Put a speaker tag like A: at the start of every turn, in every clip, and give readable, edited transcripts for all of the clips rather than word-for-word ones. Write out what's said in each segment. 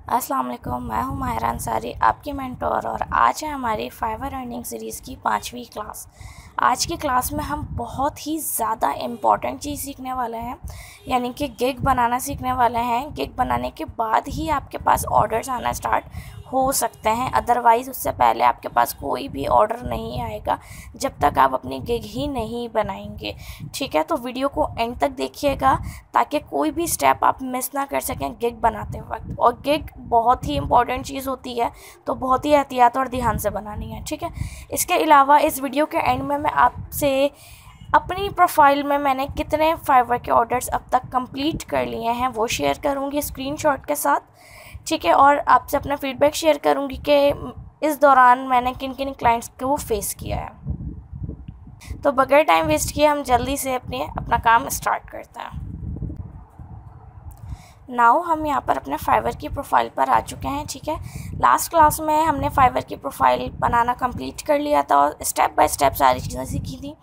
A: अस्सलाम वालेकुम, मैं हूं माहिरा अंसारी, आपकी मेंटोर। और आज है हमारी फाइवर अर्निंग सीरीज़ की 5वीं क्लास। आज की क्लास में हम बहुत ही ज़्यादा इम्पॉर्टेंट चीज़ सीखने वाले हैं, यानी कि गिग बनाना सीखने वाले हैं। गिग बनाने के बाद ही आपके पास ऑर्डर्स आना स्टार्ट हो सकते हैं, अदरवाइज़ उससे पहले आपके पास कोई भी ऑर्डर नहीं आएगा जब तक आप अपनी गिग ही नहीं बनाएंगे। ठीक है, तो वीडियो को एंड तक देखिएगा ताकि कोई भी स्टेप आप मिस ना कर सकें गिग बनाते वक्त। और गिग बहुत ही इम्पॉर्टेंट चीज़ होती है, तो बहुत ही एहतियात और ध्यान से बनानी है। ठीक है, इसके अलावा इस वीडियो के एंड में मैं आपसे अपनी प्रोफाइल में मैंने कितने फाइवर के ऑर्डर्स अब तक कंप्लीट कर लिए हैं वो शेयर करूँगी स्क्रीनशॉट के साथ। ठीक है, और आपसे अपना फीडबैक शेयर करूँगी कि इस दौरान मैंने किन किन क्लाइंट्स को फेस किया है। तो बगैर टाइम वेस्ट किए हम जल्दी से अपना काम स्टार्ट करते हैं। नाउ हम यहाँ पर अपने फाइवर की प्रोफाइल पर आ चुके हैं। ठीक है, लास्ट क्लास में हमने फाइवर की प्रोफाइल बनाना कंप्लीट कर लिया था और स्टेप बाय स्टेप सारी चीज़ें सीखी थी।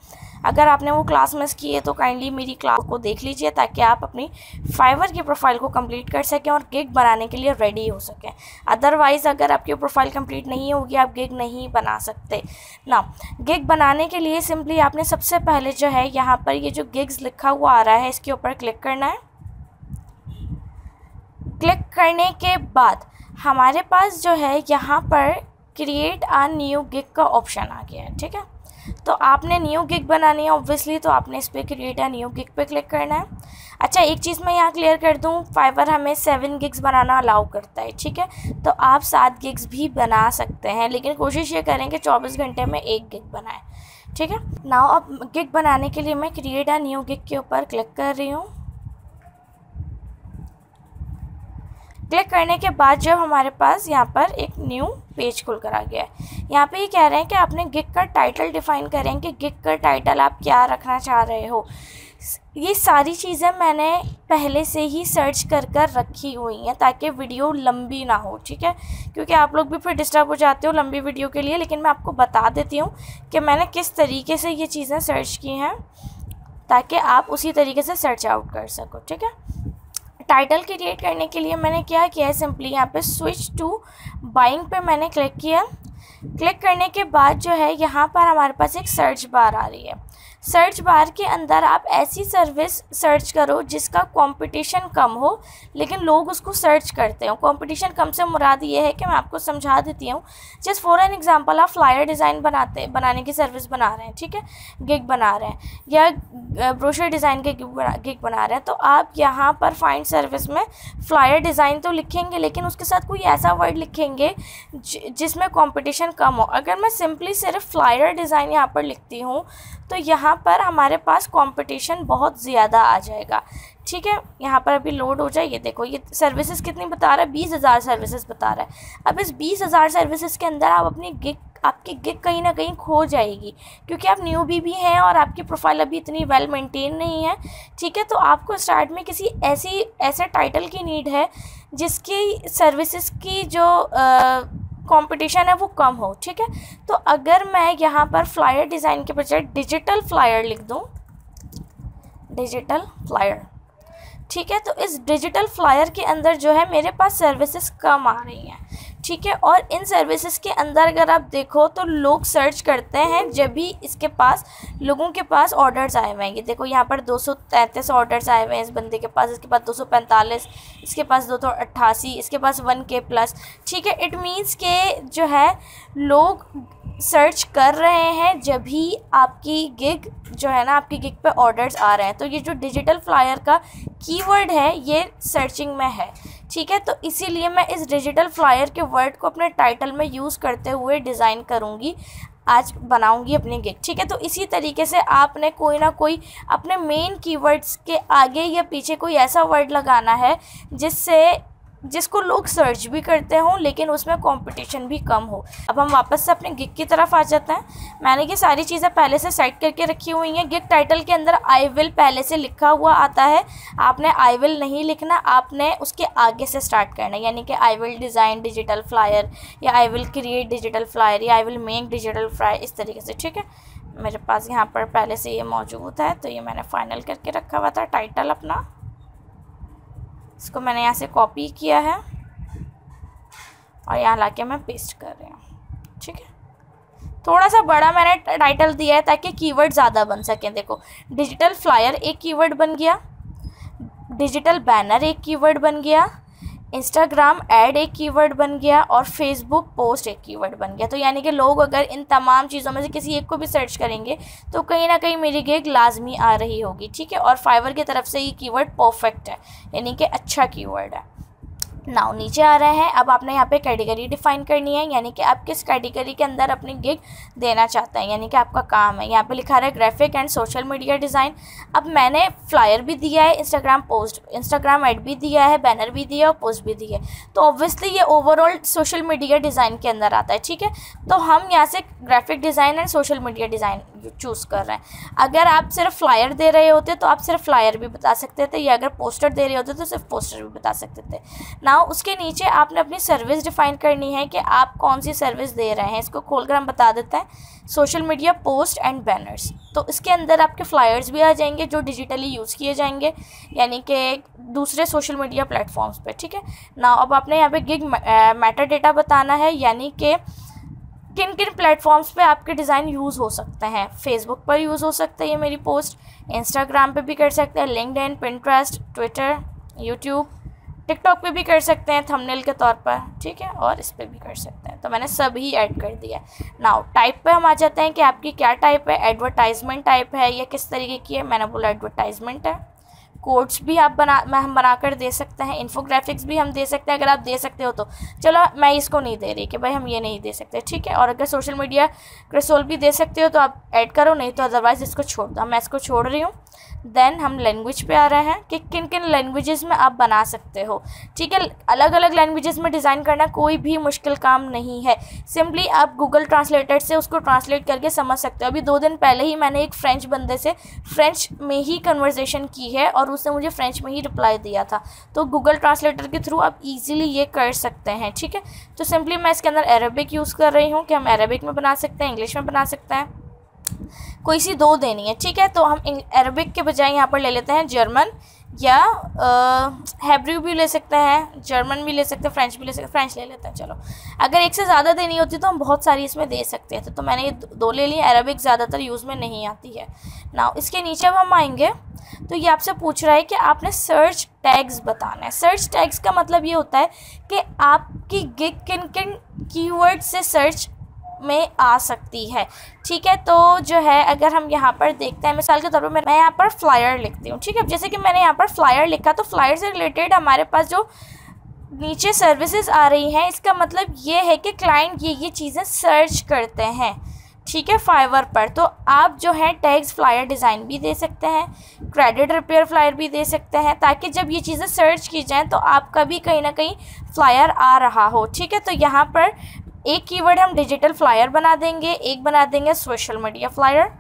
A: अगर आपने वो क्लास मिस की है तो काइंडली मेरी क्लास को देख लीजिए ताकि आप अपनी फाइवर की प्रोफाइल को कंप्लीट कर सकें और गिग बनाने के लिए रेडी हो सकें। अदरवाइज़ अगर आपकी प्रोफाइल कंप्लीट नहीं होगी आप गिग नहीं बना सकते ना। गिग बनाने के लिए सिंपली आपने सबसे पहले जो है यहाँ पर ये जो गिग्स लिखा हुआ आ रहा है इसके ऊपर क्लिक करना है। क्लिक करने के बाद हमारे पास जो है यहाँ पर क्रिएट अ न्यू गिग का ऑप्शन आ गया है। ठीक है, तो आपने न्यू गिग बनानी है ऑब्वियसली, तो आपने इस पर क्रिएट अ न्यू गिग पे क्लिक करना है। अच्छा, एक चीज़ मैं यहाँ क्लियर कर दूँ, फाइवर हमें 7 गिग्स बनाना अलाउ करता है। ठीक है, तो आप 7 गिग्स भी बना सकते हैं, लेकिन कोशिश ये करें कि 24 घंटे में 1 गिग बनाएं। ठीक है, नाउ अब गिग बनाने के लिए मैं क्रिएट अ न्यू गिग के ऊपर क्लिक कर रही हूँ। क्लिक करने के बाद जब हमारे पास यहाँ पर एक न्यू पेज खुल कर आ गया है, यहाँ पे ये कह रहे हैं कि आपने गिग का टाइटल डिफ़ाइन करें कि गिग का टाइटल आप क्या रखना चाह रहे हो। ये सारी चीज़ें मैंने पहले से ही सर्च कर रखी हुई हैं ताकि वीडियो लंबी ना हो। ठीक है, क्योंकि आप लोग भी फिर डिस्टर्ब हो जाते हो लंबी वीडियो के लिए, लेकिन मैं आपको बता देती हूँ कि मैंने किस तरीके से ये चीज़ें सर्च की हैं ताकि आप उसी तरीके से सर्च आउट कर सको। ठीक है, टाइटल क्रिएट करने के लिए मैंने क्या किया है, सिंपली यहाँ पे स्विच टू बाइंग पे मैंने क्लिक किया। क्लिक करने के बाद जो है यहाँ पर हमारे पास एक सर्च बार आ रही है। सर्च बार के अंदर आप ऐसी सर्विस सर्च करो जिसका कंपटीशन कम हो लेकिन लोग उसको सर्च करते हो। कंपटीशन कम से मुराद ये है कि मैं आपको समझा देती हूँ। जस्ट फॉर एन एग्जांपल, आप फ्लायर डिज़ाइन बनाने की सर्विस बना रहे हैं, ठीक है, गिग बना रहे हैं, या ब्रोशर डिज़ाइन के गिग बना रहे हैं, तो आप यहाँ पर फाइंड सर्विस में फ्लायर डिज़ाइन तो लिखेंगे लेकिन उसके साथ कोई ऐसा वर्ड लिखेंगे जिसमें कंपटीशन कम हो। अगर मैं सिंपली सिर्फ फ्लायर डिज़ाइन यहाँ पर लिखती हूँ तो यहाँ पर हमारे पास कंपटीशन बहुत ज़्यादा आ जाएगा। ठीक है, यहाँ पर अभी लोड हो जाए। ये देखो, ये सर्विसेज कितनी बता रहा है, 20,000 सर्विसेज बता रहा है। अब इस 20,000 सर्विसेज के अंदर आप आपकी गिग कहीं ना कहीं खो जाएगी क्योंकि आप न्यूबी भी हैं और आपकी प्रोफाइल अभी इतनी वेल मेंटेन नहीं है। ठीक है, तो आपको स्टार्ट में किसी ऐसे टाइटल की नीड है जिसकी सर्विसेज की जो कंपटीशन है वो कम हो। ठीक है, तो अगर मैं यहाँ पर फ्लायर डिज़ाइन के बजाय डिजिटल फ्लायर लिख दूँ, डिजिटल फ्लायर, ठीक है, तो इस डिजिटल फ्लायर के अंदर जो है मेरे पास सर्विसेज कम आ रही हैं। ठीक है, और इन सर्विसेज के अंदर अगर आप देखो तो लोग सर्च करते हैं जब भी लोगों के पास ऑर्डर्स आए हुए हैं। ये देखो, यहाँ पर 233 ऑर्डर्स आए हुए हैं इस बंदे के पास, इसके पास 245, इसके पास 288, इसके पास 1K प्लस। ठीक है, इट मीन्स के जो है लोग सर्च कर रहे हैं जब भी आपकी गिग जो है ना, आपकी गिग पे ऑर्डर्स आ रहे हैं। तो ये जो डिजिटल फ्लायर का कीवर्ड है ये सर्चिंग में है। ठीक है, तो इसीलिए मैं इस डिजिटल फ्लायर के वर्ड को अपने टाइटल में यूज़ करते हुए डिज़ाइन करूँगी, आज बनाऊंगी अपनी गिग। ठीक है, तो इसी तरीके से आपने कोई ना कोई अपने मेन कीवर्ड्स के आगे या पीछे कोई ऐसा वर्ड लगाना है जिसको लोग सर्च भी करते हों लेकिन उसमें कंपटीशन भी कम हो। अब हम वापस से अपने गिग की तरफ आ जाते हैं। मैंने ये सारी चीज़ें पहले से सेट करके रखी हुई हैं। गिग टाइटल के अंदर आई विल पहले से लिखा हुआ आता है, आपने आई विल नहीं लिखना, आपने उसके आगे से स्टार्ट करना है, यानी कि I will design digital flyer, या I will create digital flyer, या I will make digital flyer, इस तरीके से। ठीक है, मेरे पास यहाँ पर पहले से ये मौजूद है तो ये मैंने फाइनल करके रखा हुआ था टाइटल अपना। इसको मैंने यहाँ से कॉपी किया है और यहाँ लाके मैं पेस्ट कर रही हूँ। ठीक है, थोड़ा सा बड़ा मैंने टाइटल दिया है ताकि कीवर्ड ज़्यादा बन सकें। देखो, डिजिटल फ्लायर एक कीवर्ड बन गया, डिजिटल बैनर एक कीवर्ड बन गया, इंस्टाग्राम ऐड एक कीवर्ड बन गया और फेसबुक पोस्ट एक कीवर्ड बन गया। तो यानी कि लोग अगर इन तमाम चीज़ों में से किसी एक को भी सर्च करेंगे तो कहीं ना कहीं मेरी गिग लाजमी आ रही होगी। ठीक है, और फाइवर की तरफ से ये कीवर्ड परफेक्ट है, यानी कि अच्छा कीवर्ड है। नाउ नीचे आ रहे हैं, अब आपने यहाँ पे कैटेगरी डिफाइन करनी है, यानी कि आप किस कैटेगरी के अंदर अपनी गिग देना चाहते हैं, यानी कि आपका काम है। यहाँ पे लिखा रहा है graphic and social media design. अब मैंने फ्लायर भी दिया है, इंस्टाग्राम ऐड भी दिया है, बैनर भी दिया और पोस्ट भी दिया है, तो ऑब्वियसली ये ओवरऑल सोशल मीडिया डिज़ाइन के अंदर आता है। ठीक है, तो हम यहाँ से graphic design and social media design choose कर रहे हैं। अगर आप सिर्फ फ्लायर दे रहे होते तो आप सिर्फ फ्लायर भी बता सकते थे, या अगर पोस्टर दे रहे होते तो सिर्फ पोस्टर भी बता सकते थे ना। उसके नीचे आपने अपनी सर्विस डिफाइन करनी है कि आप कौन सी सर्विस दे रहे हैं। इसको खोलकर हम बता देते हैं, social media post and banners. तो इसके अंदर आपके फ्लायर्स भी आ जाएंगे जो डिजिटली यूज़ किए जाएंगे, यानी कि दूसरे सोशल मीडिया प्लेटफॉर्म्स पे। ठीक है ना, अब आपने यहाँ पे गिग मैटर डेटा बताना है, यानी कि किन किन प्लेटफॉर्म्स पे आपके डिज़ाइन यूज़ हो सकते हैं। फेसबुक पर यूज़ हो सकता है ये मेरी पोस्ट, इंस्टाग्राम पे भी कर सकते हैं, LinkedIn, Pinterest, Twitter, YouTube, TikTok पे भी कर सकते हैं थंबनेल के तौर पर। ठीक है, और इस पर भी कर सकते हैं। तो मैंने सभी ऐड कर दिया है। नाउ टाइप पे हम आ जाते हैं कि आपकी क्या टाइप है, एडवर्टाइजमेंट टाइप है या किस तरीके की है। मैंने बोला एडवर्टाइजमेंट है। कोड्स भी आप हम बनाकर दे सकते हैं, इन्फोग्राफिक्स भी हम दे सकते हैं अगर आप दे सकते हो तो। चलो मैं इसको नहीं दे रही कि भाई हम ये नहीं दे सकते। ठीक है, और अगर सोशल मीडिया क्रिसोल भी दे सकते हो तो आप ऐड करो, नहीं तो अदरवाइज़ इसको छोड़ दो। मैं इसको छोड़ रही हूँ। देन हम लैंग्वेज पे आ रहे हैं कि किन किन लैंग्वेजेस में आप बना सकते हो। ठीक है, अलग अलग लैंग्वेजेस में डिज़ाइन करना कोई भी मुश्किल काम नहीं है। सिंपली आप गूगल ट्रांसलेटर से उसको ट्रांसलेट करके समझ सकते हो। अभी 2 दिन पहले ही मैंने एक फ्रेंच बंदे से फ्रेंच में ही कन्वर्सेशन की है और उसने मुझे फ्रेंच में ही रिप्लाई दिया था। तो गूगल ट्रांसलेटर के थ्रू आप ईजिली ये कर सकते हैं। ठीक है, तो सिंपली मैं इसके अंदर अरबिक यूज़ कर रही हूँ कि हम अरबिक में बना सकते हैं, इंग्लिश में बना सकते हैं, कोई सी 2 देनी है। ठीक है, तो हम अरबिक के बजाय यहाँ पर ले लेते हैं जर्मन, या हेब्रू भी ले सकते हैं, जर्मन भी ले सकते हैं, फ्रेंच भी ले सकते हैं। फ्रेंच ले लेते हैं। चलो, अगर एक से ज़्यादा देनी होती तो हम बहुत सारी इसमें दे सकते हैं। तो मैंने ये 2 ले ली। अरबिक ज़्यादातर यूज़ में नहीं आती है ना। इसके नीचे अब हम आएंगे तो ये आपसे पूछ रहा है कि आपने सर्च टैग्स बताना है। सर्च टैग्स का मतलब ये होता है कि आपकी गिग किन किन कीवर्ड से सर्च में आ सकती है। ठीक है, तो जो है अगर हम यहाँ पर देखते हैं, मिसाल के तौर पर मैं यहाँ पर फ्लायर लिखती हूँ। ठीक है, जैसे कि मैंने यहाँ पर फ्लायर लिखा तो फ्लायर से रिलेटेड हमारे पास जो नीचे सर्विसेज आ रही हैं, इसका मतलब ये है कि क्लाइंट ये चीज़ें सर्च करते हैं। ठीक है, फाइवर पर। तो आप जो है टैग्स फ्लायर डिज़ाइन भी दे सकते हैं, क्रेडिट रिपेयर फ्लायर भी दे सकते हैं, ताकि जब ये चीज़ें सर्च की जाएँ तो आपका भी कहीं ना कहीं फ्लायर आ रहा हो। ठीक है, तो यहाँ पर एक कीवर्ड हम डिजिटल फ्लायर बना देंगे, एक बना देंगे सोशल मीडिया फ्लायर,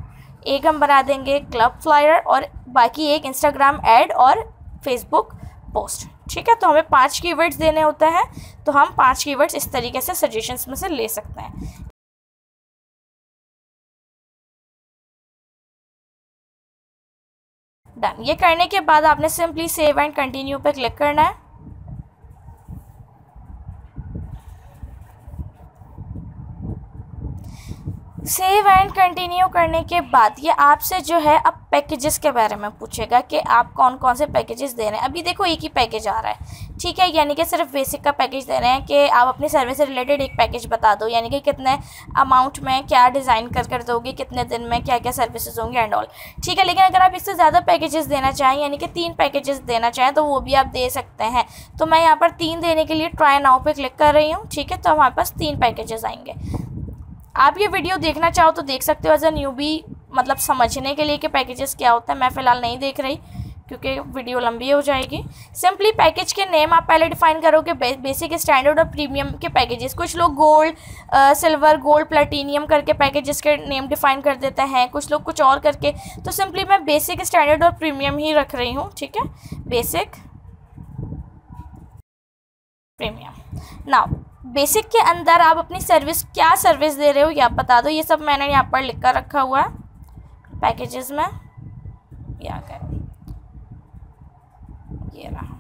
A: एक हम बना देंगे क्लब फ्लायर और बाकी एक इंस्टाग्राम ऐड और फेसबुक पोस्ट। ठीक है, तो हमें 5 कीवर्ड्स देने होते हैं, तो हम 5 कीवर्ड्स इस तरीके से सजेशंस में से ले सकते हैं। डन। ये करने के बाद आपने सिंपली सेव एंड कंटिन्यू पे क्लिक करना है। सेव एंड कंटिन्यू करने के बाद ये आपसे जो है अब पैकेजेस के बारे में पूछेगा कि आप कौन कौन से पैकेजेस दे रहे हैं। अभी देखो एक ही पैकेज आ रहा है। ठीक है, यानी कि सिर्फ बेसिक का पैकेज दे रहे हैं कि आप अपनी सर्विस से रिलेटेड एक पैकेज बता दो, यानी कि कितने अमाउंट में क्या डिज़ाइन कर दोगे, कितने दिन में क्या क्या सर्विसेज होंगे एंड ऑल। ठीक है, लेकिन अगर आप इससे ज़्यादा पैकेजेस देना चाहें, यानी कि 3 पैकेजेस देना चाहें, तो वो भी आप दे सकते हैं। तो मैं यहाँ पर 3 देने के लिए ट्राई नाउ पे क्लिक कर रही हूँ। ठीक है, तो हमारे पास 3 पैकेजेस आएंगे। आप ये वीडियो देखना चाहो तो देख सकते हो एज अ न्यूबी, मतलब समझने के लिए कि पैकेजेस क्या होता है। मैं फ़िलहाल नहीं देख रही क्योंकि वीडियो लंबी हो जाएगी। सिंपली पैकेज के नेम आप पहले डिफाइन करोगे, बेसिक, स्टैंडर्ड और प्रीमियम के पैकेजेस। कुछ लोग गोल्ड, सिल्वर, गोल्ड, प्लेटिनियम करके पैकेजेस के नेम डिफाइन कर देते हैं, कुछ लोग कुछ और करके। तो सिंपली मैं बेसिक, स्टैंडर्ड और प्रीमियम ही रख रही हूँ। ठीक है, बेसिक, प्रीमियम। नाउ बेसिक के अंदर आप अपनी सर्विस क्या सर्विस दे रहे हो ये आप बता दो। ये सब मैंने यहाँ पर लिख कर रखा हुआ है पैकेजेस में। ये आ गया, ये रहा।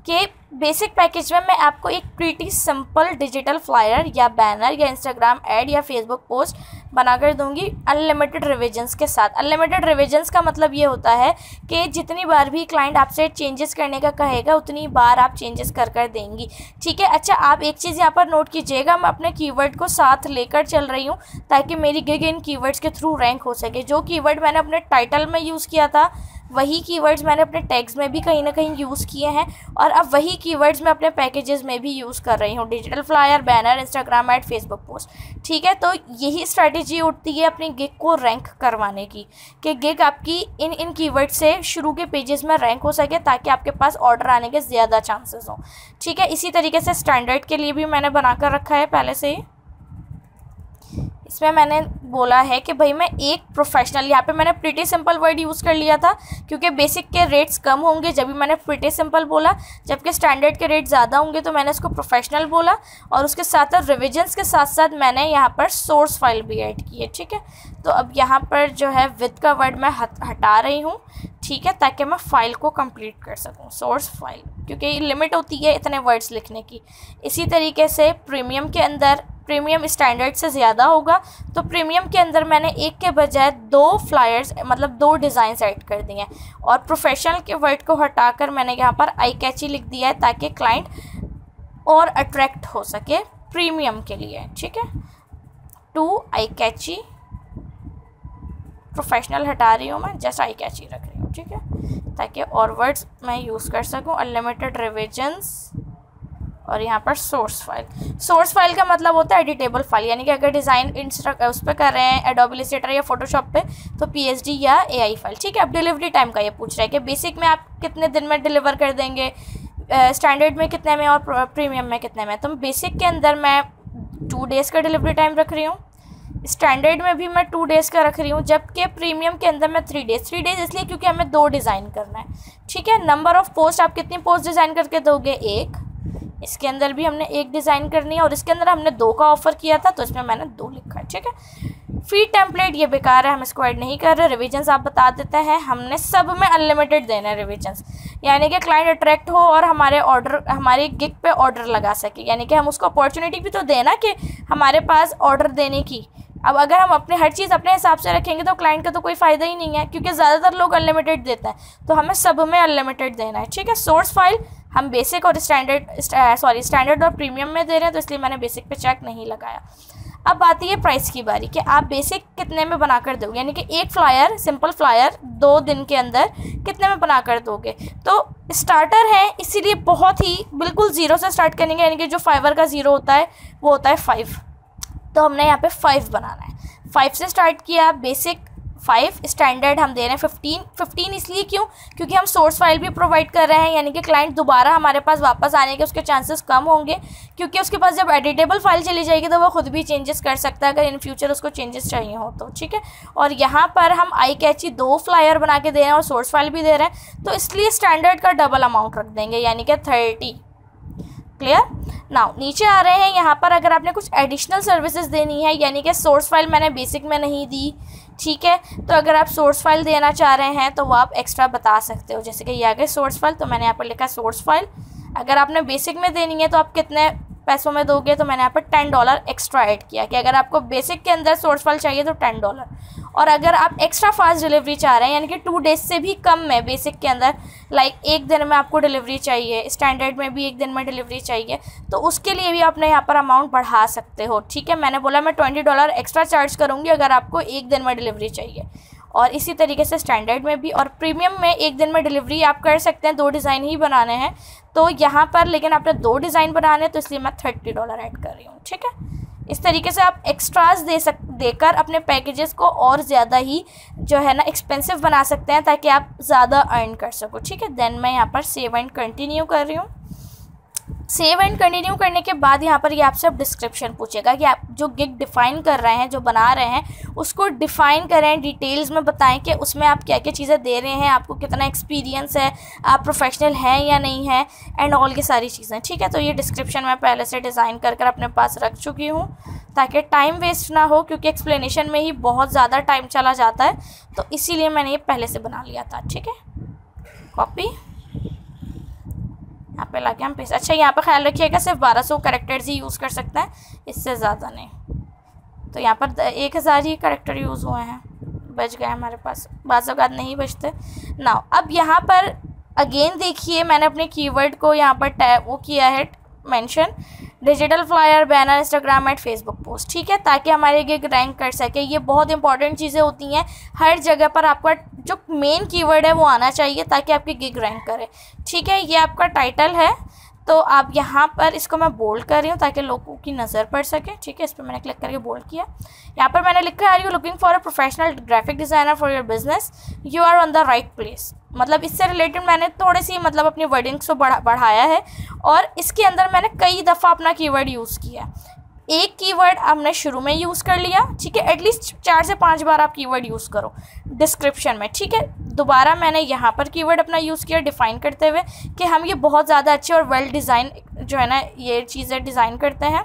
A: कि बेसिक पैकेज में मैं आपको एक प्रीटी सिंपल डिजिटल फ्लायर या बैनर या इंस्टाग्राम ऐड या फेसबुक पोस्ट बनाकर दूंगी अनलिमिटेड रिविजन्स के साथ। अनलिमिटेड रिविजन्स का मतलब ये होता है कि जितनी बार भी क्लाइंट आपसे चेंजेस करने का कहेगा उतनी बार आप चेंजेस कर देंगी, ठीक है। अच्छा, आप एक चीज़ यहाँ पर नोट कीजिएगा, मैं अपने कीवर्ड को साथ लेकर चल रही हूँ ताकि मेरी गिग इन कीवर्ड्स के थ्रू रैंक हो सके। जो कीवर्ड मैंने अपने टाइटल में यूज़ किया था वही कीवर्ड्स मैंने अपने टैग्स में भी कहीं ना कहीं यूज़ किए हैं, और अब वही कीवर्ड्स मैं अपने पैकेजेस में भी यूज़ कर रही हूँ, digital flyer, banner, Instagram add, Facebook post, ठीक है। तो यही स्ट्रैटेजी उठती है अपनी गिग को रैंक करवाने की, कि गिग आपकी इन कीवर्ड से शुरू के पेजेस में रैंक हो सके ताकि आपके पास ऑर्डर आने के ज़्यादा चांसेस हों, ठीक है। इसी तरीके से स्टैंडर्ड के लिए भी मैंने बनाकर रखा है पहले से ही। इसमें मैंने बोला है कि भाई मैं एक प्रोफेशनल, यहाँ पे मैंने प्रीटी सिंपल वर्ड यूज़ कर लिया था क्योंकि बेसिक के रेट्स कम होंगे जब भी मैंने प्रीटी सिंपल बोला, जबकि स्टैंडर्ड के रेट ज़्यादा होंगे तो मैंने इसको प्रोफेशनल बोला, और उसके साथ साथ रिविजन्स के साथ साथ मैंने यहाँ पर सोर्स फाइल भी ऐड की है, ठीक है। तो अब यहाँ पर जो है विद का वर्ड मैं हटा रही हूँ, ठीक है, ताकि मैं फ़ाइल को कंप्लीट कर सकूँ, सोर्स फाइल, क्योंकि लिमिट होती है इतने वर्ड्स लिखने की। इसी तरीके से प्रीमियम के अंदर, प्रीमियम स्टैंडर्ड से ज़्यादा होगा तो प्रीमियम के अंदर मैंने एक के बजाय 2 फ्लायर्स मतलब 2 डिज़ाइन ऐड कर दिए हैं, और प्रोफेशनल के वर्ड को हटाकर मैंने यहाँ पर आई कैची लिख दिया है ताकि क्लाइंट और अट्रैक्ट हो सके प्रीमियम के लिए, ठीक है। 2 आई कैची, प्रोफेशनल हटा रही हूँ मैं, जस्ट आई कैची रख रही हूँ, ठीक है, ताकि और वर्ड्स मैं यूज़ कर सकूँ। अनलिमिटेड रिविजन्स, और यहाँ पर सोर्स फाइल। सोर्स फाइल का मतलब होता है एडिटेबल फाइल, यानी कि अगर डिज़ाइन उस पर कर रहे हैं एडोबी इलस्ट्रेटर या फोटोशॉप पे तो पीएसडी या एआई फाइल, ठीक है। अब डिलीवरी टाइम का ये पूछ रहा है कि बेसिक में आप कितने दिन में डिलीवर कर देंगे, स्टैंडर्ड में कितने में और प्रीमियम में कितने में। तो बेसिक के अंदर मैं 2 डेज़ का डिलीवरी टाइम रख रही हूँ, स्टैंडर्ड में भी मैं 2 डेज़ का रख रही हूँ, जबकि प्रीमियम के अंदर मैं 3 डेज़। 3 डेज़ इसलिए क्योंकि हमें 2 डिज़ाइन करना है, ठीक है। नंबर ऑफ़ पोस्ट, आप कितनी पोस्ट डिज़ाइन करके दोगे, 1। इसके अंदर भी हमने 1 डिज़ाइन करनी है, और इसके अंदर हमने 2 का ऑफ़र किया था तो इसमें मैंने 2 लिखा है, ठीक है। फीड टेम्पलेट ये बेकार है, हम इसको ऐड नहीं कर रहे। रिविजन्स आप बता देते हैं, हमने सब में अनलिमिटेड देना है रिविजन्स, यानी कि क्लाइंट अट्रैक्ट हो और हमारे ऑर्डर, हमारी गिग पे ऑर्डर लगा सके, यानी कि हम उसको अपॉर्चुनिटी भी तो देना कि हमारे पास ऑर्डर देने की। अब अगर हम अपने हर चीज़ अपने हिसाब से रखेंगे तो क्लाइंट का तो कोई फ़ायदा ही नहीं है, क्योंकि ज़्यादातर लोग अनलिमिटेड देते हैं, तो हमें सब में अनलिमिटेड देना है, ठीक है। सोर्स फाइल हम बेसिक और स्टैंडर्ड और प्रीमियम में दे रहे हैं, तो इसलिए मैंने बेसिक पे चेक नहीं लगाया। अब आती है प्राइस की बारी कि आप बेसिक कितने में बना कर दोगे, यानी कि एक फ्लायर, सिंपल फ्लायर 2 दिन के अंदर कितने में बना कर दोगे। तो स्टार्टर है इसीलिए बहुत ही बिल्कुल 0 से स्टार्ट करेंगे, यानी कि जो फाइवर का 0 होता है वो होता है 5, तो हमने यहाँ पे 5 बनाना है। 5 से स्टार्ट किया, बेसिक 5, स्टैंडर्ड हम दे रहे हैं 15 इसलिए क्योंकि हम सोर्स फाइल भी प्रोवाइड कर रहे हैं, यानी कि क्लाइंट दोबारा हमारे पास वापस आने के उसके चांसेस कम होंगे, क्योंकि उसके पास जब एडिटेबल फाइल चली जाएगी तो वो खुद भी चेंजेस कर सकता है अगर इन फ्यूचर उसको चेंजेस चाहिए हो तो, ठीक है। और यहाँ पर हम आई कैची 2 फ्लायर बना के दे रहे हैं और सोर्स फाइल भी दे रहे हैं, तो इसलिए स्टैंडर्ड का डबल अमाउंट रख देंगे, यानी कि 30। क्लियर। नाउ नीचे आ रहे हैं, यहाँ पर अगर आपने कुछ एडिशनल सर्विसेज देनी है, यानी कि सोर्स फाइल मैंने बेसिक में नहीं दी, ठीक है, तो अगर आप सोर्स फाइल देना चाह रहे हैं तो वो आप एक्स्ट्रा बता सकते हो, जैसे कि ये आ गए सोर्स फाइल, तो मैंने यहाँ पर लिखा सोर्स फाइल। अगर आपने बेसिक में देनी है तो आप कितने पैसों में दोगे, तो मैंने यहाँ पर $10 एक्स्ट्रा ऐड किया कि अगर आपको बेसिक के अंदर सोर्स फाइल चाहिए तो $10, और अगर आप एक्स्ट्रा फास्ट डिलीवरी चाह रहे हैं, यानी कि 2 डेज से भी कम में बेसिक के अंदर, लाइक 1 दिन में आपको डिलीवरी चाहिए, स्टैंडर्ड में भी 1 दिन में डिलीवरी चाहिए, तो उसके लिए भी आपने यहाँ पर अमाउंट बढ़ा सकते हो, ठीक है। मैंने बोला मैं $20 एक्स्ट्रा चार्ज करूँगी अगर आपको 1 दिन में डिलीवरी चाहिए, और इसी तरीके से स्टैंडर्ड में भी। और प्रीमियम में 1 दिन में डिलीवरी आप कर सकते हैं, 2 डिज़ाइन ही बनाने हैं तो यहाँ पर, लेकिन आपने 2 डिज़ाइन बनाने तो इसलिए मैं $30 ऐड कर रही हूँ, ठीक है। इस तरीके से आप एक्स्ट्राज देकर अपने पैकेजेस को और ज़्यादा ही जो है ना एक्सपेंसिव बना सकते हैं ताकि आप ज़्यादा अर्न कर सको, ठीक है। देन मैं यहाँ पर सेव एंड कंटिन्यू कर रही हूँ। सेव एंड कंटिन्यू करने के बाद यहाँ पर ये आपसे अब डिस्क्रिप्शन पूछेगा कि आप जो गिग डिफ़ाइन कर रहे हैं, जो बना रहे हैं, उसको डिफ़ाइन करें, डिटेल्स में बताएं कि उसमें आप क्या क्या चीज़ें दे रहे हैं, आपको कितना एक्सपीरियंस है, आप प्रोफेशनल हैं या नहीं हैं, एंड ऑल की सारी चीज़ें, ठीक है। तो ये डिस्क्रिप्शन मैं पहले से डिज़ाइन कर अपने पास रख चुकी हूँ ताकि टाइम वेस्ट ना हो, क्योंकि एक्सप्लेनेशन में ही बहुत ज़्यादा टाइम चला जाता है, तो इसीलिए मैंने ये पहले से बना लिया था, ठीक है। कॉपी, यहाँ पे लाके हम पेस्ट। अच्छा यहाँ पे ख्याल रखिएगा सिर्फ 1200 कैरेक्टर्स ही यूज़ कर सकते हैं, इससे ज़्यादा नहीं। तो यहाँ पर 1000 ही कैरेक्टर यूज़ हुए हैं, बच गए हमारे पास, बाज़ औक़ात नहीं बचते ना। अब यहाँ पर अगेन देखिए मैंने अपने कीवर्ड को यहाँ पर टैब वो किया है mention, digital flyer, banner, Instagram ad, Facebook post, ठीक है, ताकि हमारे गिग रैंक कर सके। ये बहुत इंपॉर्टेंट चीज़ें होती हैं, हर जगह पर आपका जो मेन कीवर्ड है वो आना चाहिए ताकि आपकी गिग रैंक करे, ठीक है। ये आपका टाइटल है, तो आप यहाँ पर इसको मैं बोल्ड कर रही हूँ ताकि लोगों की नज़र पड़ सके, ठीक है। इस पर मैंने क्लिक करके बोल्ड किया। यहाँ पर मैंने लिखा है, are you looking for a professional graphic designer for your business, you are on the right place. मतलब इससे रिलेटेड मैंने थोड़ी सी मतलब अपनी वर्डिंग्स को बढ़ाया है और इसके अंदर मैंने कई दफ़ा अपना कीवर्ड यूज़ किया। एक कीवर्ड आपने शुरू में यूज़ कर लिया, ठीक है, एटलीस्ट 4 से 5 बार आप कीवर्ड यूज़ करो डिस्क्रिप्शन में, ठीक है। दोबारा मैंने यहाँ पर कीवर्ड अपना यूज़ किया डिफ़ाइन करते हुए कि हम ये बहुत ज़्यादा अच्छे और वेल डिज़ाइन जो है ना ये चीज़ें डिज़ाइन करते हैं,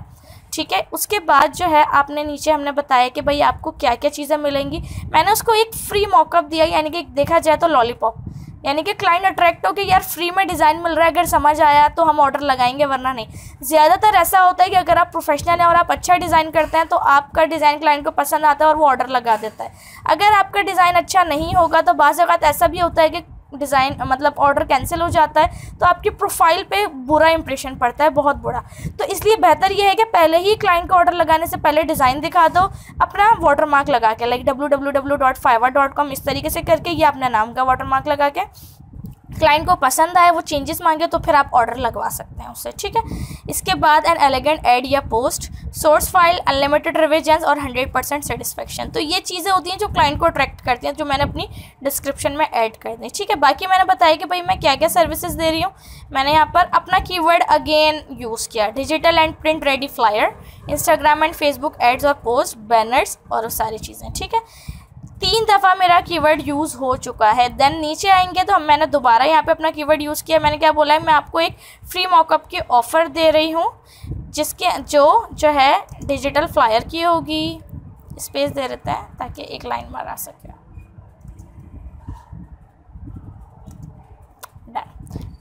A: ठीक है। उसके बाद जो है आपने नीचे हमने बताया कि भाई आपको क्या क्या चीज़ें मिलेंगी। मैंने उसको एक फ्री मॉकअप दिया, यानी कि देखा जाए तो लॉलीपॉप, यानी कि क्लाइंट अट्रैक्ट हो कि यार फ्री में डिज़ाइन मिल रहा है, अगर समझ आया तो हम ऑर्डर लगाएंगे वरना नहीं। ज़्यादातर ऐसा होता है कि अगर आप प्रोफेशनल हैं और आप अच्छा डिज़ाइन करते हैं तो आपका डिज़ाइन क्लाइंट को पसंद आता है और वो ऑर्डर लगा देता है। अगर आपका डिज़ाइन अच्छा नहीं होगा तो बाज़ औक़ात ऐसा भी होता है कि डिज़ाइन मतलब ऑर्डर कैंसिल हो जाता है, तो आपकी प्रोफाइल पे बुरा इंप्रेशन पड़ता है, बहुत बुरा। तो इसलिए बेहतर ये है कि पहले ही क्लाइंट को ऑर्डर लगाने से पहले डिज़ाइन दिखा दो अपना वाटरमार्क लगा के, लाइक www.fiverr.com इस तरीके से करके ये अपने नाम का वाटरमार्क लगा के, क्लाइंट को पसंद आए वो चेंजेस मांगे तो फिर आप ऑर्डर लगवा सकते हैं उससे, ठीक है। इसके बाद एन एलिगेंट ऐड या post, source file, unlimited revisions और 100% सेटिस्फेक्शन। तो ये चीज़ें होती हैं जो क्लाइंट को अट्रैक्ट करती हैं, जो मैंने अपनी डिस्क्रिप्शन में ऐड कर दी, ठीक है। बाकी मैंने बताया कि भाई मैं क्या क्या सर्विसेज दे रही हूँ। मैंने यहाँ पर अपना कीवर्ड अगेन यूज़ किया, digital and print ready flyer, Instagram and Facebook ads और पोस्ट, बैनर्स और वो सारी चीज़ें, ठीक है। 3 दफ़ा मेरा कीवर्ड यूज़ हो चुका है। देन नीचे आएंगे तो मैंने दोबारा यहाँ पे अपना कीवर्ड यूज़ किया। मैंने क्या बोला है, मैं आपको एक फ्री मॉकअप की ऑफ़र दे रही हूँ जिसके जो है डिजिटल फ्लायर की होगी। स्पेस दे देते हैं ताकि एक लाइन मार आ सके, डन,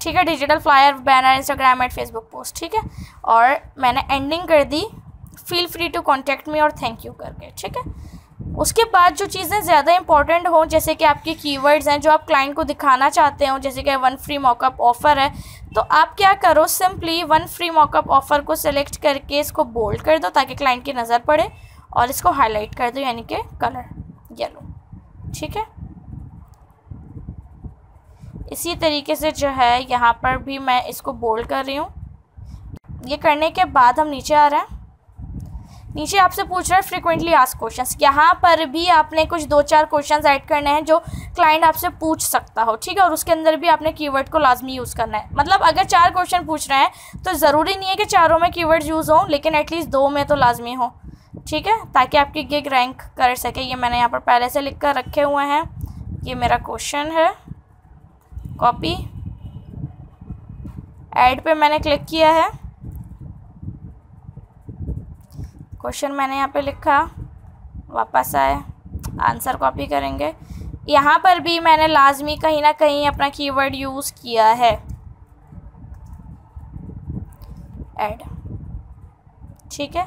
A: ठीक है। Digital flyer, banner, Instagram and Facebook post, ठीक है। और मैंने एंडिंग कर दी feel free to contact me और थैंक यू करके, ठीक है। उसके बाद जो चीज़ें ज़्यादा इंपॉर्टेंट हों, जैसे कि आपके कीवर्ड्स हैं जो आप क्लाइंट को दिखाना चाहते हो, जैसे कि 1 फ्री मॉकअप ऑफ़र है, तो आप क्या करो, सिंपली 1 फ्री मॉकअप ऑफ़र को सिलेक्ट करके इसको बोल्ड कर दो ताकि क्लाइंट की नज़र पड़े और इसको हाईलाइट कर दो, यानी कि कलर येलो, ठीक है। इसी तरीके से जो है यहाँ पर भी मैं इसको बोल्ड कर रही हूँ। ये करने के बाद हम नीचे आ रहे हैं। नीचे आपसे पूछ रहा है फ्रीक्वेंटली आस्क्ड क्वेश्चंस। यहाँ पर भी आपने कुछ 2-4 क्वेश्चंस ऐड करने हैं जो क्लाइंट आपसे पूछ सकता हो, ठीक है। और उसके अंदर भी आपने कीवर्ड को लाजमी यूज़ करना है। मतलब अगर 4 क्वेश्चन पूछ रहे हैं तो ज़रूरी नहीं है कि चारों में कीवर्ड्स यूज़ हों, लेकिन एटलीस्ट 2 में तो लाजमी हो, ठीक है, ताकि आपकी गिग रैंक कर सके। ये मैंने यहाँ पर पहले से लिख कर रखे हुए हैं। ये मेरा क्वेश्चन है, कॉपी, ऐड पे मैंने क्लिक किया है, क्वेश्चन मैंने यहाँ पे लिखा, वापस आए, आंसर कॉपी करेंगे। यहाँ पर भी मैंने लाजमी कहीं ना कहीं अपना कीवर्ड यूज़ किया है, ऐड, ठीक है।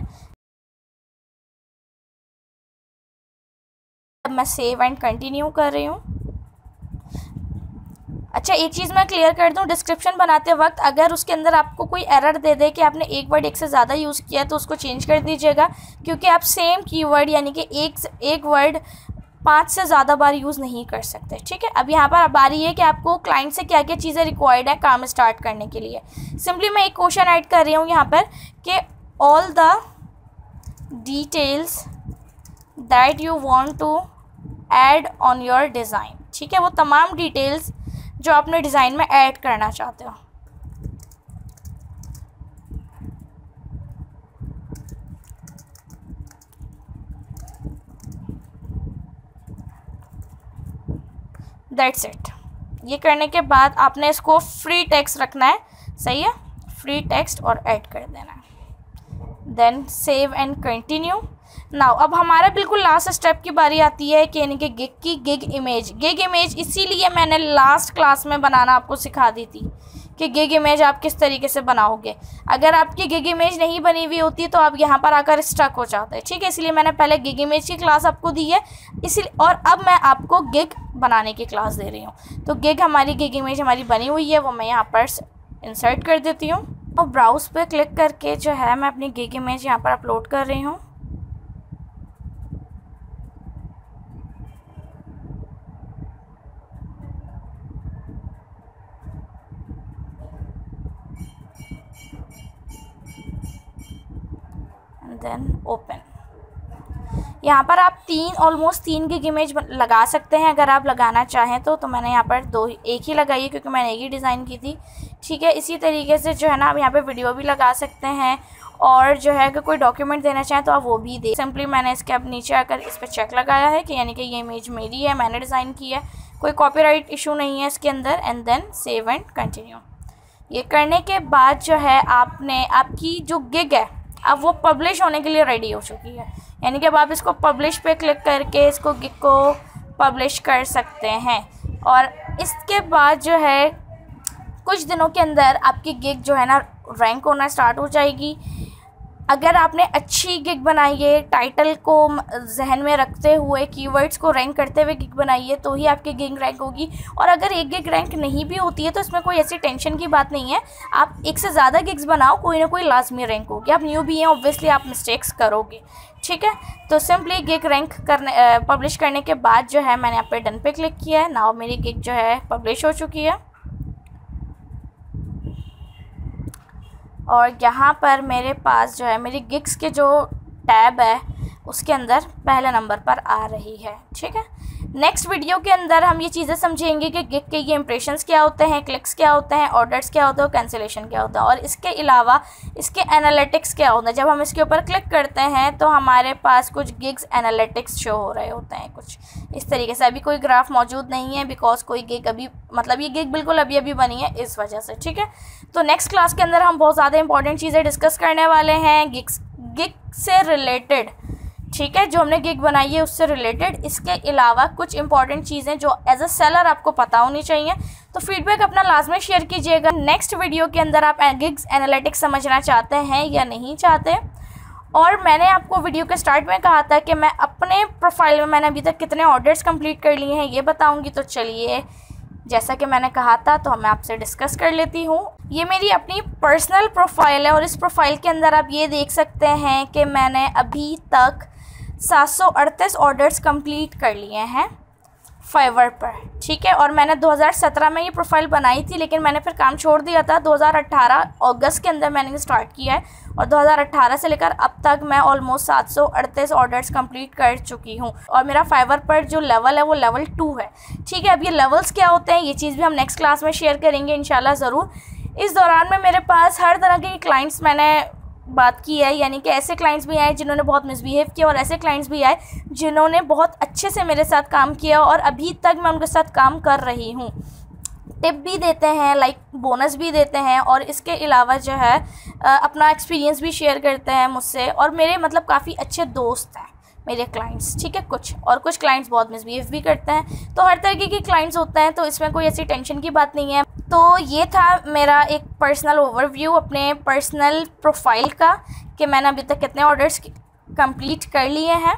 A: अब मैं सेव एंड कंटिन्यू कर रही हूँ। अच्छा, एक चीज़ मैं क्लियर कर दूं, डिस्क्रिप्शन बनाते वक्त अगर उसके अंदर आपको कोई एरर दे दे कि आपने एक वर्ड एक से ज़्यादा यूज़ किया तो उसको चेंज कर दीजिएगा, क्योंकि आप सेम कीवर्ड यानी कि एक वर्ड 5 से ज़्यादा बार यूज़ नहीं कर सकते, ठीक है। अब यहाँ पर बारी है कि आपको क्लाइंट से क्या क्या चीज़ें रिक्वायर्ड है काम स्टार्ट करने के लिए। सिंपली मैं एक क्वेश्चन ऐड कर रही हूँ यहाँ पर कि all the details that you want to add on your design, ठीक है। वो तमाम डिटेल्स जो आपने डिज़ाइन में ऐड करना चाहते हो। That's it. ये करने के बाद आपने इसको फ्री टेक्स्ट रखना है, सही है, फ्री टेक्स्ट और ऐड कर देना है। Then save and continue. Now अब हमारा बिल्कुल लास्ट स्टेप की बारी आती है कि यानी कि गिग इमेज। गिग इमेज इसीलिए मैंने लास्ट क्लास में बनाना आपको सिखा दी थी कि गिग इमेज आप किस तरीके से बनाओगे। अगर आपकी गिग इमेज नहीं बनी हुई होती तो आप यहाँ पर आकर स्टक हो जाते हैं, ठीक है। इसलिए मैंने पहले गिग इमेज की क्लास आपको दी है, इसलिए और अब मैं आपको गिग बनाने की क्लास दे रही हूँ। तो गिग इमेज हमारी बनी हुई है, वो मैं यहाँ पर इंसर्ट कर देती हूँ और ब्राउज़ पे क्लिक करके जो है मैं अपनी गिग इमेज यहाँ पर अपलोड कर रही हूँ। Then open. यहाँ पर आप ऑलमोस्ट 3 गिग इमेज लगा सकते हैं अगर आप लगाना चाहें तो मैंने यहाँ पर एक ही लगाई है क्योंकि मैंने एक ही डिज़ाइन की थी, ठीक है। इसी तरीके से जो है ना आप यहाँ पे वीडियो भी लगा सकते हैं और जो है अगर कोई डॉक्यूमेंट देना चाहें तो आप वो भी दे। सिंपली मैंने इसके अब नीचे आकर इस पर चेक लगाया है कि यानी कि ये इमेज मेरी है, मैंने डिज़ाइन की है, कोई कॉपीराइट इशू नहीं है इसके अंदर। And then save and continue. ये करने के बाद जो है आपकी जो गिग है अब वो पब्लिश होने के लिए रेडी हो चुकी है, यानी कि अब आप इसको पब्लिश पे क्लिक करके इसको गिग को पब्लिश कर सकते हैं। और इसके बाद जो है कुछ दिनों के अंदर आपकी गिग जो है ना रैंक होना स्टार्ट हो जाएगी। अगर आपने अच्छी गिग बनाई है, टाइटल को जहन में रखते हुए, कीवर्ड्स को रैंक करते हुए गिग बनाई है तो ही आपकी गिग रैंक होगी। और अगर एक गिग रैंक नहीं भी होती है तो इसमें कोई ऐसी टेंशन की बात नहीं है, आप एक से ज़्यादा गिग्स बनाओ, कोई ना कोई लाजमी रैंक होगी। आप न्यू भी हैं, ऑब्वियसली आप मिस्टेक्स करोगे, ठीक है। तो सिंपली गिग रैंक पब्लिश करने के बाद जो है मैंने यहाँ पे डन पे क्लिक किया है। नाउ मेरी गिग जो है पब्लिश हो चुकी है और यहाँ पर मेरे पास जो है मेरी गिग्स के जो टैब है उसके अंदर पहले नंबर पर आ रही है, ठीक है। नेक्स्ट वीडियो के अंदर हम ये चीज़ें समझेंगे कि गिग के ये इंप्रेशंस क्या होते हैं, क्लिक्स क्या होते हैं, ऑर्डर्स क्या होते हैं और कैंसिलेशन क्या होता है, और इसके अलावा इसके एनालिटिक्स क्या होता है। जब हम इसके ऊपर क्लिक करते हैं तो हमारे पास कुछ गिग्स एनालिटिक्स शो हो रहे होते हैं कुछ इस तरीके से। अभी कोई ग्राफ मौजूद नहीं है बिकॉज कोई गिग अभी ये गिग बिल्कुल अभी बनी है इस वजह से, ठीक है। तो नेक्स्ट क्लास के अंदर हम बहुत ज़्यादा इंपॉर्टेंट चीज़ें डिस्कस करने वाले हैं गिग से रिलेटेड, ठीक है, जो हमने गिग बनाई है उससे रिलेटेड। इसके अलावा कुछ इंपॉर्टेंट चीज़ें जो एज अ सेलर आपको पता होनी चाहिए। तो फीडबैक अपना लाजमी शेयर कीजिएगा। नेक्स्ट वीडियो के अंदर आप गिग्स एनालिटिक्स समझना चाहते हैं या नहीं चाहते। और मैंने आपको वीडियो के स्टार्ट में कहा था कि मैं अपने प्रोफाइल में मैंने अभी तक कितने ऑर्डर्स कंप्लीट कर लिए हैं ये बताऊँगी। तो चलिए, जैसा कि मैंने कहा था तो मैं आपसे डिस्कस कर लेती हूँ। ये मेरी अपनी पर्सनल प्रोफाइल है और इस प्रोफाइल के अंदर आप ये देख सकते हैं कि मैंने अभी तक 738 ऑर्डर्स कंप्लीट कर लिए हैं फाइवर पर, ठीक है। और मैंने 2017 में ये प्रोफाइल बनाई थी लेकिन मैंने फिर काम छोड़ दिया था। 2018 अगस्त के अंदर मैंने स्टार्ट किया है और 2018 से लेकर अब तक मैं ऑलमोस्ट 738 ऑर्डर्स कंप्लीट कर चुकी हूँ। और मेरा फाइवर पर जो लेवल है वो लेवल 2 है, ठीक है। अब ये लेवल्स क्या होते हैं ये चीज़ भी हम नेक्स्ट क्लास में शेयर करेंगे इंशाल्लाह ज़रूर। इस दौरान में मेरे पास हर तरह के क्लाइंट्स मैंने बात की है, यानी कि ऐसे क्लाइंट्स भी आए जिन्होंने बहुत मिसबिहेव किया और ऐसे क्लाइंट्स भी आए जिन्होंने बहुत अच्छे से मेरे साथ काम किया और अभी तक मैं उनके साथ काम कर रही हूँ। टिप भी देते हैं, लाइक बोनस भी देते हैं और इसके अलावा जो है अपना एक्सपीरियंस भी शेयर करते हैं मुझसे। और मेरे मतलब काफ़ी अच्छे दोस्त हैं मेरे क्लाइंट्स, ठीक है। कुछ क्लाइंट्स बहुत मिसबिहेव भी करते हैं, तो हर तरीके के क्लाइंट्स होते हैं, तो इसमें कोई ऐसी टेंशन की बात नहीं है। तो ये था मेरा एक पर्सनल ओवरव्यू अपने पर्सनल प्रोफाइल का कि मैंने अभी तक कितने ऑर्डर्स कंप्लीट कर लिए हैं।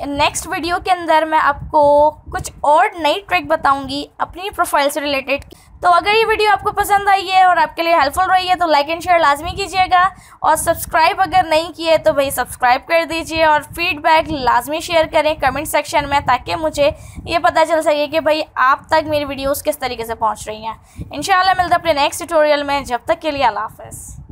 A: नेक्स्ट वीडियो के अंदर मैं आपको कुछ और नई ट्रिक बताऊंगी अपनी प्रोफाइल से रिलेटेड। तो अगर ये वीडियो आपको पसंद आई है और आपके लिए हेल्पफुल रही है तो लाइक एंड शेयर लाजमी कीजिएगा और सब्सक्राइब अगर नहीं किए तो भाई सब्सक्राइब कर दीजिए और फीडबैक लाजमी शेयर करें कमेंट सेक्शन में ताकि मुझे ये पता चल सके कि भाई आप तक मेरी वीडियोस किस तरीके से पहुंच रही हैं। इंशाल्लाह मिलते हैं अपने नेक्स्ट ट्यूटोरियल में, जब तक के लिए अल्लाह हाफ़िज़।